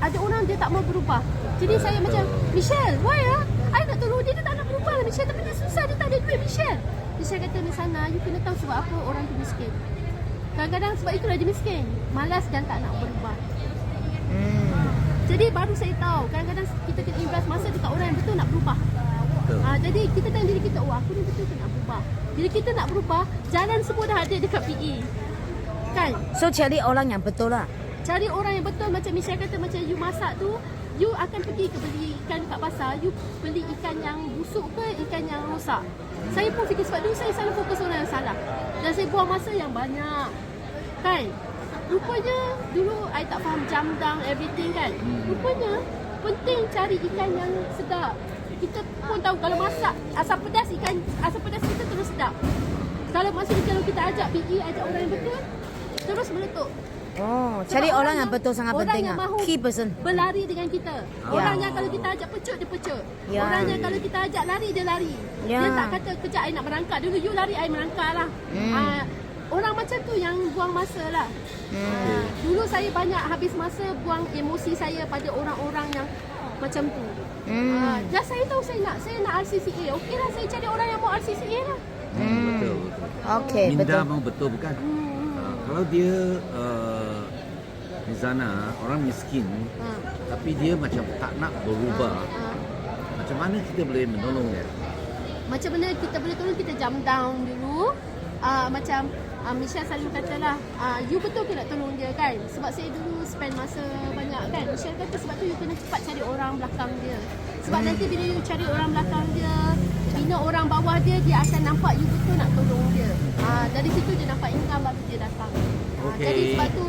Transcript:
ada orang dia tak mau berubah. Jadi saya macam, Michelle, why I nak tolong dia tak nak berubah lah Michelle. Tapi dia susah, dia tak ada duit Michelle. Michelle kata di sana, you kena tahu sebab apa orang tu miskin. Kadang-kadang sebab itulah dia miskin. Malas dan tak nak berubah. Jadi baru saya tahu, kadang-kadang kita kena invest masa dekat orang yang betul nak berubah. Jadi kita tanya diri kita, aku ni betul ke nak berubah? Bila kita nak berubah, jalan semua dah ada dekat PE. Kan? So cari orang yang betul lah. Cari orang yang betul. Macam Michelle kata, macam you masak tu, you akan pergi ke beli ikan kat pasar, you beli ikan yang busuk ke ikan yang rosak. Saya pun fikir sebab dulu saya selalu fokus orang yang salah. Dan saya buang masa yang banyak. Kan? Rupanya dulu I tak faham jamdang everything kan. Rupanya penting cari ikan yang sedap. Kita pun tahu kalau masak asam pedas kita terus sedap. Kalau kita ajak PE, ajak orang yang betul, terus meletup. Oh, cari orang yang betul sangat penting yang ah. mahu Key person. berlari dengan kita. Orang yang kalau kita ajak pecut, dia pecut. Orang yang kalau kita ajak lari, dia lari. Dia tak kata kejap I nak merangkak. Dulu you lari, I merangkak lah. Orang macam tu yang buang masa lah. Dulu saya banyak habis masa buang emosi saya pada orang-orang yang macam tu. Dah saya tahu saya nak RCCA. Okey lah, saya cari orang yang mau RCCA lah. Betul. Okey, Minda betul. mau betul bukan? Kalau dia di sana orang miskin, tapi dia macam tak nak berubah, macam mana kita boleh menolong dia? Macam mana kita boleh tolong, kita jump down dulu. Macam Michelle selalu katalah, you betul ke nak tolong dia kan? Sebab saya dulu spend masa banyak kan. Michelle kata sebab tu you kena cepat cari orang belakang dia. Sebab nanti bila you cari orang belakang dia, bina orang bawah dia, dia akan nampak you betul nak tolong dia. Dari situ dia nampak income baru dia datang. Jadi sebab tu